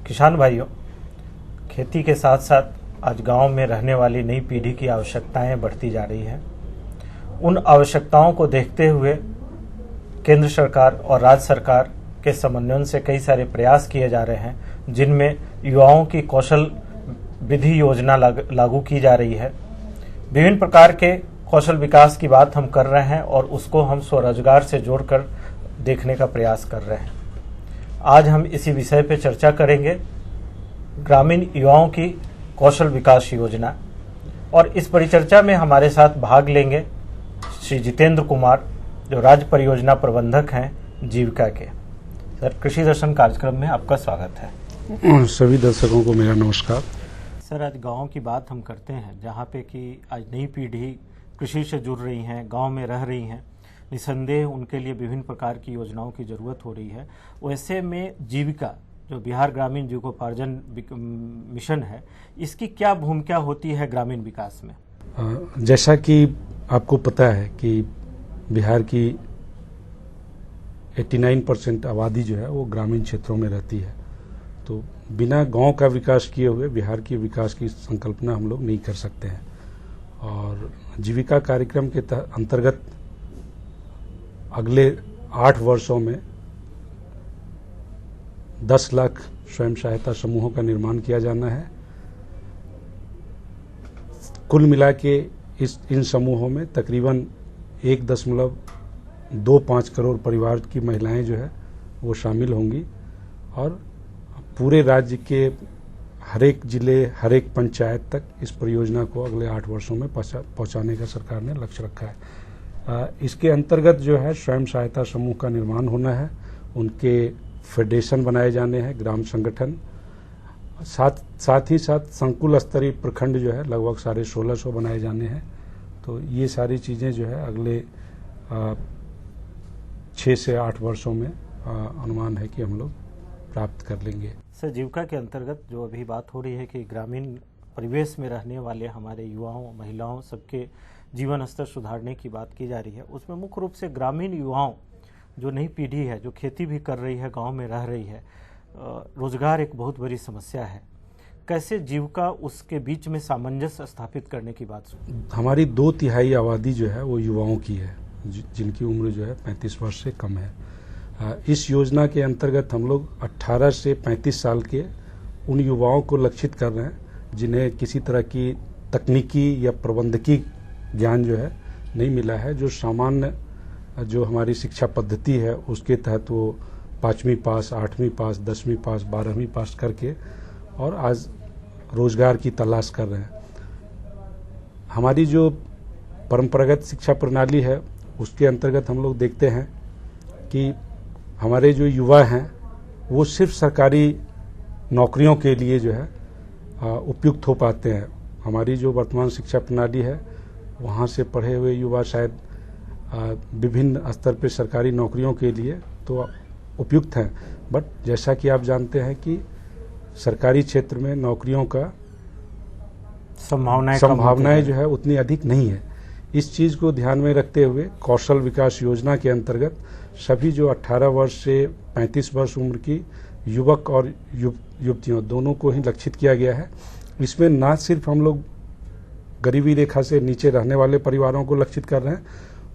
किसान भाइयों, खेती के साथ साथ आज गांव में रहने वाली नई पीढ़ी की आवश्यकताएं बढ़ती जा रही हैं। उन आवश्यकताओं को देखते हुए केंद्र सरकार और राज्य सरकार के समन्वय से कई सारे प्रयास किए जा रहे हैं, जिनमें युवाओं की कौशल विधि योजना लागू की जा रही है। विभिन्न प्रकार के कौशल विकास की बात हम कर रहे हैं और उसको हम स्वरोजगार से जोड़कर देखने का प्रयास कर रहे हैं। आज हम इसी विषय पर चर्चा करेंगे, ग्रामीण युवाओं की कौशल विकास योजना। और इस परिचर्चा में हमारे साथ भाग लेंगे श्री जितेंद्र कुमार, जो राज्य परियोजना प्रबंधक हैं जीविका के। सर, कृषि दर्शन कार्यक्रम में आपका स्वागत है। सभी दर्शकों को मेरा नमस्कार। सर, आज गांव की बात हम करते हैं, जहां पे कि आज नई पीढ़ी कृषि से जुड़ रही हैं, गांव में रह रही हैं। निसंदेह उनके लिए विभिन्न प्रकार की योजनाओं की जरूरत हो रही है। वैसे में जीविका, जो बिहार ग्रामीण जीविकोपार्जन मिशन है, इसकी क्या भूमिका होती है ग्रामीण विकास में? जैसा कि आपको पता है कि बिहार की 89% आबादी जो है वो ग्रामीण क्षेत्रों में रहती है। तो बिना गांव का विकास किए हुए बिहार की विकास की संकल्पना हम लोग नहीं कर सकते हैं। और जीविका कार्यक्रम के अंतर्गत अगले 8 वर्षों में 10 लाख स्वयं सहायता समूहों का निर्माण किया जाना है। कुल मिला के इन समूहों में तकरीबन 1.25 करोड़ परिवार की महिलाएं जो है वो शामिल होंगी। और पूरे राज्य के हर एक जिले, हर एक पंचायत तक इस परियोजना को अगले 8 वर्षों में पहुंचाने का सरकार ने लक्ष्य रखा है। इसके अंतर्गत जो है स्वयं सहायता समूह का निर्माण होना है, उनके फेडरेशन बनाए जाने हैं, ग्राम संगठन, साथ ही साथ संकुल स्तरीय प्रखंड जो है लगभग 1650 बनाए जाने हैं। तो ये सारी चीज़ें जो है अगले 6 से 8 वर्षों में अनुमान है कि हम लोग प्राप्त कर लेंगे। सर, जीविका के अंतर्गत जो अभी बात हो रही है कि ग्रामीण परिवेश में रहने वाले हमारे युवाओं, महिलाओं, सबके जीवन स्तर सुधारने की बात की जा रही है, उसमें मुख्य रूप से ग्रामीण युवाओं, जो नई पीढ़ी है, जो खेती भी कर रही है, गांव में रह रही है, रोजगार एक बहुत बड़ी समस्या है। कैसे जीविका उसके बीच में सामंजस्य स्थापित करने की बात? हमारी 2/3 आबादी जो है वो युवाओं की है, जिनकी उम्र जो है 35 वर्ष से कम है। इस योजना के अंतर्गत हम लोग 18 से 35 साल के उन युवाओं को लक्षित कर रहे हैं जिन्हें किसी तरह की तकनीकी या प्रबंधकीय ज्ञान जो है नहीं मिला है। जो सामान्य जो हमारी शिक्षा पद्धति है उसके तहत वो 5वीं पास, 8वीं पास, 10वीं पास, 12वीं पास करके और आज रोजगार की तलाश कर रहे हैं। हमारी जो परंपरागत शिक्षा प्रणाली है उसके अंतर्गत हम लोग देखते हैं कि हमारे जो युवा हैं वो सिर्फ सरकारी नौकरियों के लिए जो है उपयुक्त हो पाते हैं। हमारी जो वर्तमान शिक्षा प्रणाली है वहाँ से पढ़े हुए युवा शायद विभिन्न स्तर पर सरकारी नौकरियों के लिए तो उपयुक्त हैं, बट जैसा कि आप जानते हैं कि सरकारी क्षेत्र में नौकरियों का संभावनाएं जो है उतनी अधिक नहीं है। इस चीज़ को ध्यान में रखते हुए कौशल विकास योजना के अंतर्गत सभी जो 18 वर्ष से 35 वर्ष उम्र की युवक और युवतियों दोनों को ही लक्षित किया गया है। इसमें ना सिर्फ हम लोग गरीबी रेखा से नीचे रहने वाले परिवारों को लक्षित कर रहे हैं,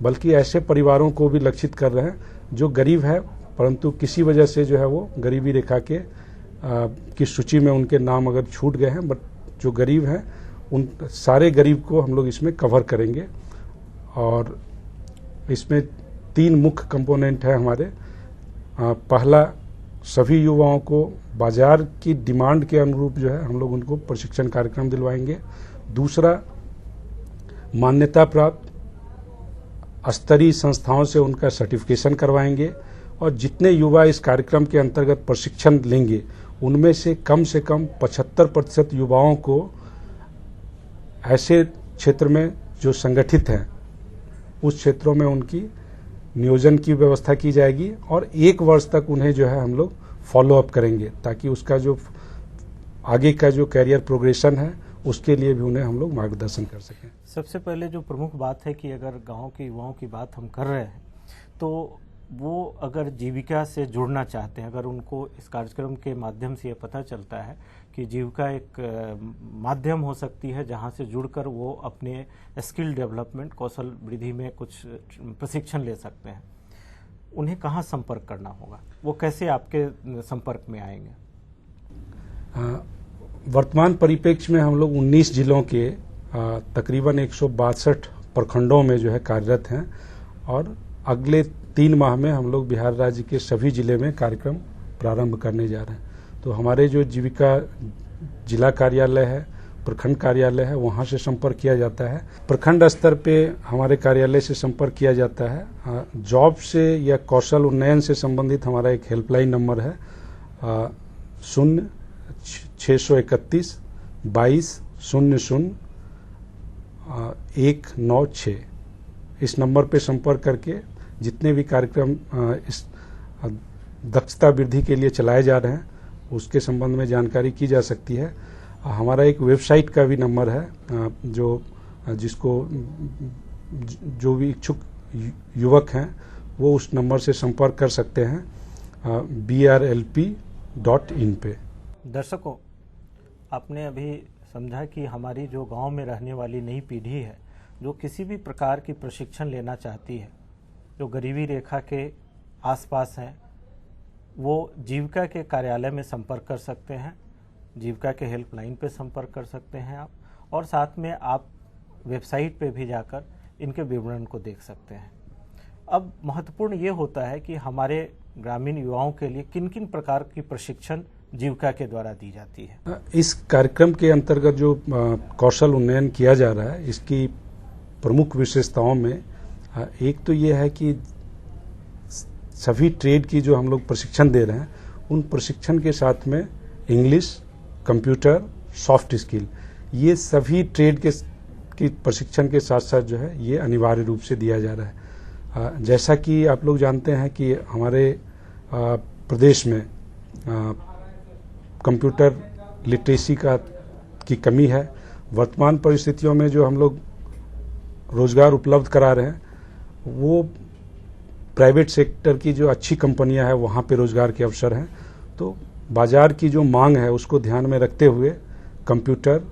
बल्कि ऐसे परिवारों को भी लक्षित कर रहे हैं जो गरीब है परंतु किसी वजह से जो है वो गरीबी रेखा के की सूची में उनके नाम अगर छूट गए हैं, बट जो गरीब हैं उन सारे गरीब को हम लोग इसमें कवर करेंगे। और इसमें 3 मुख्य कंपोनेंट है हमारे। पहला, सभी युवाओं को बाजार की डिमांड के अनुरूप जो है हम लोग उनको प्रशिक्षण कार्यक्रम दिलवाएंगे। दूसरा, मान्यता प्राप्त स्तरीय संस्थाओं से उनका सर्टिफिकेशन करवाएंगे और जितने युवा इस कार्यक्रम के अंतर्गत प्रशिक्षण लेंगे उनमें से कम 75% युवाओं को ऐसे क्षेत्र में जो संगठित हैं उस क्षेत्रों में उनकी नियोजन की व्यवस्था की जाएगी और 1 वर्ष तक उन्हें जो है हम लोग फॉलो अप करेंगे ताकि उसका जो आगे का जो कैरियर प्रोग्रेशन है उसके लिए भी उन्हें हम लोग मार्गदर्शन कर सकें। सबसे पहले जो प्रमुख बात है कि अगर गांव के युवाओं की बात हम कर रहे हैं तो वो अगर जीविका से जुड़ना चाहते हैं, अगर उनको इस कार्यक्रम के माध्यम से ये पता चलता है कि जीविका एक माध्यम हो सकती है जहां से जुड़कर वो अपने स्किल डेवलपमेंट, कौशल वृद्धि में कुछ प्रशिक्षण ले सकते हैं, उन्हें कहाँ संपर्क करना होगा, वो कैसे आपके संपर्क में आएंगे? वर्तमान परिप्रेक्ष्य में हम लोग 19 जिलों के तकरीबन 162 प्रखंडों में जो है कार्यरत हैं और अगले 3 माह में हम लोग बिहार राज्य के सभी जिले में कार्यक्रम प्रारंभ करने जा रहे हैं। तो हमारे जो जीविका जिला कार्यालय है, प्रखंड कार्यालय है, वहाँ से संपर्क किया जाता है। प्रखंड स्तर पे हमारे कार्यालय से संपर्क किया जाता है। जॉब से या कौशल उन्नयन से संबंधित हमारा एक हेल्पलाइन नंबर है 0631 2200 196। इस नंबर पे संपर्क करके जितने भी कार्यक्रम इस दक्षता वृद्धि के लिए चलाए जा रहे हैं उसके संबंध में जानकारी की जा सकती है। हमारा एक वेबसाइट का भी नंबर है जो भी इच्छुक युवक हैं वो उस नंबर से संपर्क कर सकते हैं brlp.in पे। दर्शकों, आपने अभी समझा कि हमारी जो गांव में रहने वाली नई पीढ़ी है जो किसी भी प्रकार की प्रशिक्षण लेना चाहती है, जो गरीबी रेखा के आसपास हैं, वो जीविका के कार्यालय में संपर्क कर सकते हैं, जीविका के हेल्पलाइन पे संपर्क कर सकते हैं आप, और साथ में आप वेबसाइट पे भी जाकर इनके विवरण को देख सकते हैं। अब महत्वपूर्ण ये होता है कि हमारे ग्रामीण युवाओं के लिए किन किन प्रकार की प्रशिक्षण जीविका के द्वारा दी जाती है। इस कार्यक्रम के अंतर्गत जो कौशल उन्नयन किया जा रहा है, इसकी प्रमुख विशेषताओं में एक तो ये है कि सभी ट्रेड की जो हम लोग प्रशिक्षण दे रहे हैं उन प्रशिक्षण के साथ में इंग्लिश, कंप्यूटर, सॉफ्ट स्किल, ये सभी ट्रेड के प्रशिक्षण के साथ साथ जो है ये अनिवार्य रूप से दिया जा रहा है। जैसा कि आप लोग जानते हैं कि हमारे प्रदेश में कंप्यूटर लिटरेसी की कमी है। वर्तमान परिस्थितियों में जो हम लोग रोजगार उपलब्ध करा रहे हैं वो प्राइवेट सेक्टर की जो अच्छी कंपनियां हैं वहाँ पे रोजगार के अवसर हैं। तो बाजार की जो मांग है उसको ध्यान में रखते हुए कंप्यूटर,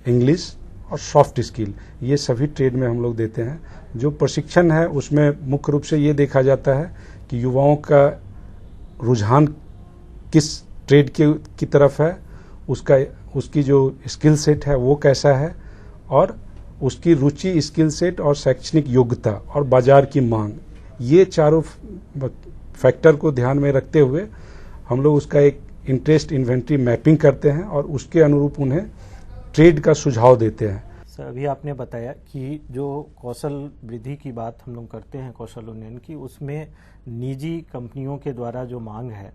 इंग्लिश और सॉफ्ट स्किल ये सभी ट्रेड में हम लोग देते हैं। जो प्रशिक्षण है उसमें मुख्य रूप से ये देखा जाता है कि युवाओं का रुझान किस ट्रेड की तरफ है, उसकी जो स्किल सेट है वो कैसा है, और उसकी रुचि, स्किल सेट और शैक्षणिक योग्यता और बाजार की मांग, ये चारों फैक्टर को ध्यान में रखते हुए हम लोग उसका एक इंटरेस्ट इन्वेंटरी मैपिंग करते हैं और उसके अनुरूप उन्हें ट्रेड का सुझाव देते हैं। सर, अभी आपने बताया कि जो कौशल वृद्धि की बात हम लोग करते हैं, कौशल उन्नयन की, उसमें निजी कंपनियों के द्वारा जो मांग है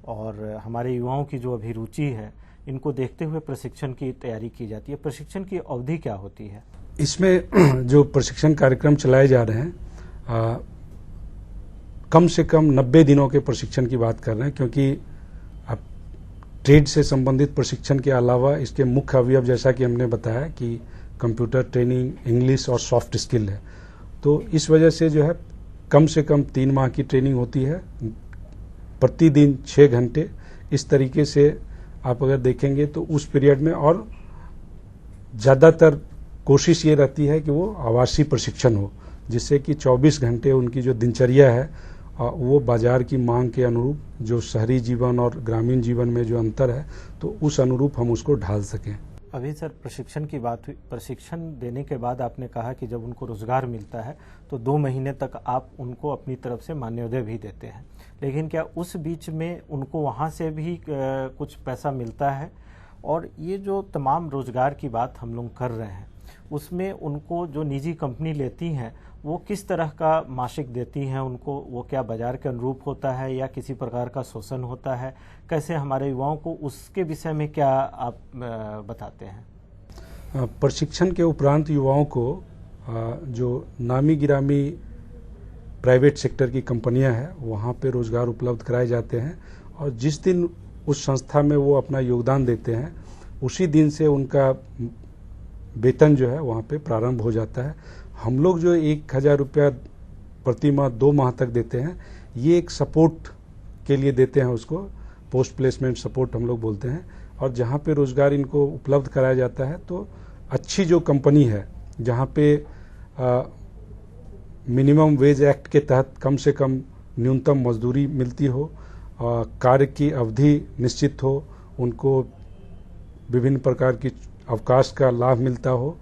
और हमारे युवाओं की जो अभिरुचि है, इनको देखते हुए प्रशिक्षण की तैयारी की जाती है। प्रशिक्षण की अवधि क्या होती है? इसमें जो प्रशिक्षण कार्यक्रम चलाए जा रहे हैं कम से कम 90 दिनों के प्रशिक्षण की बात कर रहे हैं, क्योंकि अब ट्रेड से संबंधित प्रशिक्षण के अलावा इसके मुख्य अवयव जैसा कि हमने बताया कि कंप्यूटर ट्रेनिंग, इंग्लिश और सॉफ्ट स्किल है। तो इस वजह से जो है कम से कम 3 माह की ट्रेनिंग होती है, प्रतिदिन 6 घंटे। इस तरीके से आप अगर देखेंगे तो उस पीरियड में, और ज़्यादातर कोशिश ये रहती है कि वो आवासीय प्रशिक्षण हो, जिससे कि 24 घंटे उनकी जो दिनचर्या है वो बाजार की मांग के अनुरूप, जो शहरी जीवन और ग्रामीण जीवन में जो अंतर है तो उस अनुरूप हम उसको ढाल सकें। अभी सर प्रशिक्षण की बात हुई, प्रशिक्षण देने के बाद आपने कहा कि जब उनको रोजगार मिलता है तो 2 महीने तक आप उनको अपनी तरफ से मान्यता भी देते हैं, लेकिन क्या उस बीच में उनको वहाँ से भी कुछ पैसा मिलता है? और ये जो तमाम रोजगार की बात हम लोग कर रहे हैं उसमें उनको जो निजी कंपनी लेती हैं वो किस तरह का मासिक देती हैं उनको? वो क्या बाजार के अनुरूप होता है या किसी प्रकार का शोषण होता है? कैसे हमारे युवाओं को उसके विषय में क्या आप बताते हैं? प्रशिक्षण के उपरांत युवाओं को जो नामी गिरामी प्राइवेट सेक्टर की कंपनियां हैं वहाँ पे रोजगार उपलब्ध कराए जाते हैं, और जिस दिन उस संस्था में वो अपना योगदान देते हैं उसी दिन से उनका वेतन जो है वहाँ पे प्रारंभ हो जाता है। हम लोग जो 1000 रुपया प्रति माह 2 माह तक देते हैं। ये एक सपोर्ट के लिए देते हैं, उसको पोस्ट प्लेसमेंट सपोर्ट हम लोग बोलते हैं। और जहाँ पे रोजगार इनको उपलब्ध कराया जाता है तो अच्छी जो कंपनी है जहाँ पे मिनिमम वेज एक्ट के तहत कम से कम न्यूनतम मजदूरी मिलती हो, कार्य की अवधि निश्चित हो, उनको विभिन्न प्रकार की अवकाश का लाभ मिलता हो,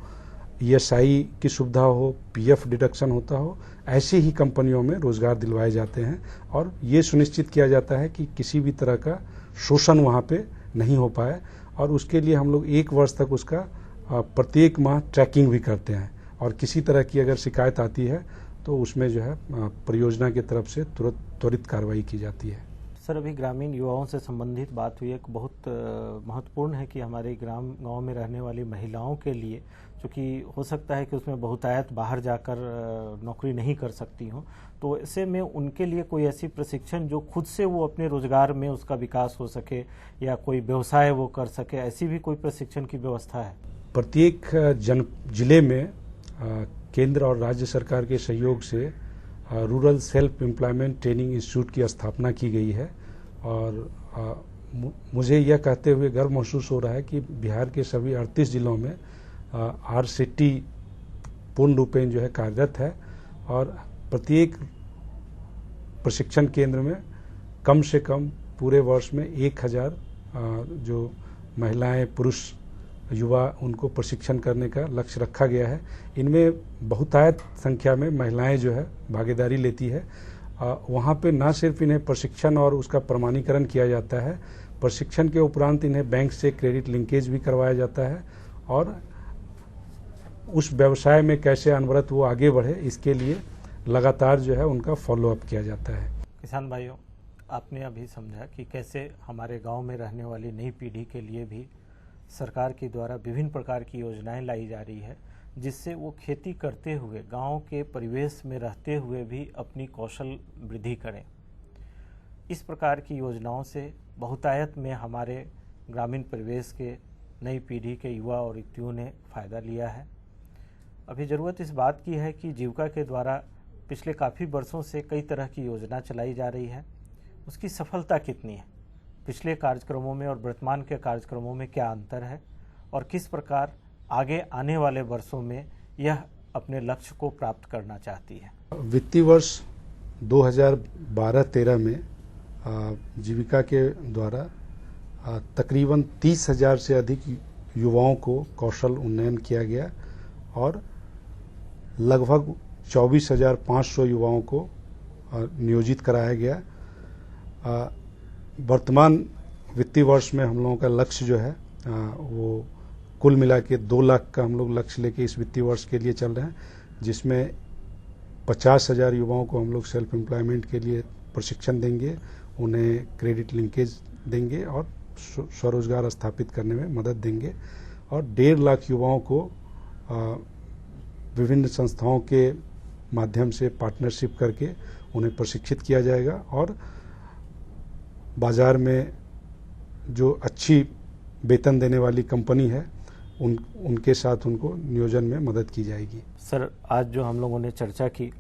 ESI की सुविधा हो, PF डिडक्शन होता हो, ऐसी ही कंपनियों में रोजगार दिलवाए जाते हैं। और ये सुनिश्चित किया जाता है कि किसी भी तरह का शोषण वहाँ पे नहीं हो पाए। और उसके लिए हम लोग 1 वर्ष तक उसका प्रत्येक माह ट्रैकिंग भी करते हैं। और किसी तरह की अगर शिकायत आती है तो उसमें जो है परियोजना की तरफ से त्वरित कार्रवाई की जाती है। सर, अभी ग्रामीण युवाओं से संबंधित बात हुई, एक बहुत महत्वपूर्ण है कि हमारे गांव में रहने वाली महिलाओं के लिए, चूँकि हो सकता है कि उसमें बहुतायत बाहर जाकर नौकरी नहीं कर सकती हों, तो ऐसे में उनके लिए कोई ऐसी प्रशिक्षण जो खुद से वो अपने रोजगार में उसका विकास हो सके या कोई व्यवसाय वो कर सके, ऐसी भी कोई प्रशिक्षण की व्यवस्था है? प्रत्येक जिले में केंद्र और राज्य सरकार के सहयोग से rural self employment training institute की स्थापना की गई है। और मुझे यह कहते हुए गर्व महसूस हो रहा है कि बिहार के सभी 38 जिलों में RCT पूर्ण रूपेण जो है कार्यरत है। और प्रत्येक प्रशिक्षण केंद्र में कम से कम पूरे वर्ष में 1000 जो महिलाएं, पुरुष, युवा, उनको प्रशिक्षण करने का लक्ष्य रखा गया है। इनमें बहुतायत संख्या में महिलाएं जो है भागीदारी लेती है। वहाँ पे न सिर्फ इन्हें प्रशिक्षण और उसका प्रमाणीकरण किया जाता है, प्रशिक्षण के उपरांत इन्हें बैंक से क्रेडिट लिंकेज भी करवाया जाता है। और उस व्यवसाय में कैसे अनवरत वो आगे बढ़े, इसके लिए लगातार जो है उनका फॉलोअप किया जाता है। किसान भाइयों, आपने अभी समझा कि कैसे हमारे गांव में रहने वाली नई पीढ़ी के लिए भी सरकार के द्वारा विभिन्न प्रकार की योजनाएं लाई जा रही है, जिससे वो खेती करते हुए गांव के परिवेश में रहते हुए भी अपनी कौशल वृद्धि करें। इस प्रकार की योजनाओं से बहुतायत में हमारे ग्रामीण परिवेश के नई पीढ़ी के युवा और युवतियों ने फ़ायदा लिया है। अभी ज़रूरत इस बात की है कि जीविका के द्वारा पिछले काफ़ी वर्षों से कई तरह की योजना चलाई जा रही है, उसकी सफलता कितनी है, पिछले कार्यक्रमों में और वर्तमान के कार्यक्रमों में क्या अंतर है, और किस प्रकार आगे आने वाले वर्षों में यह अपने लक्ष्य को प्राप्त करना चाहती है। वित्तीय वर्ष 2012-13 में जीविका के द्वारा तकरीबन 30,000 से अधिक युवाओं को कौशल उन्नयन किया गया और लगभग 24,500 युवाओं को नियोजित कराया गया। वर्तमान वित्तीय वर्ष में हम लोगों का लक्ष्य जो है वो कुल मिला के 2 लाख का हम लोग लक्ष्य लेके इस वित्तीय वर्ष के लिए चल रहे हैं, जिसमें 50,000 युवाओं को हम लोग सेल्फ एम्प्लॉयमेंट के लिए प्रशिक्षण देंगे, उन्हें क्रेडिट लिंकेज देंगे और स्वरोजगार स्थापित करने में मदद देंगे। और 1.5 लाख युवाओं को विभिन्न संस्थाओं के माध्यम से पार्टनरशिप करके उन्हें प्रशिक्षित किया जाएगा और बाजार में जो अच्छी वेतन देने वाली कंपनी है उनके साथ उनको नियोजन में मदद की जाएगी। सर, आज जो हम लोगों ने चर्चा की,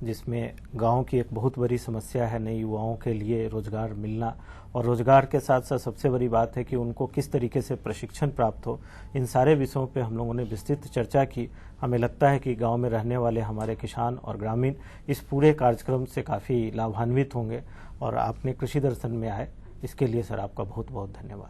जिसमें गांव की एक बहुत बड़ी समस्या है नए युवाओं के लिए रोजगार मिलना, और रोजगार के साथ साथ सबसे बड़ी बात है कि उनको किस तरीके से प्रशिक्षण प्राप्त हो, इन सारे विषयों पे हम लोगों ने विस्तृत चर्चा की। हमें लगता है कि गांव में रहने वाले हमारे किसान और ग्रामीण इस पूरे कार्यक्रम से काफ़ी लाभान्वित होंगे। और आपने कृषि दर्शन में आए, इसके लिए सर आपका बहुत बहुत धन्यवाद।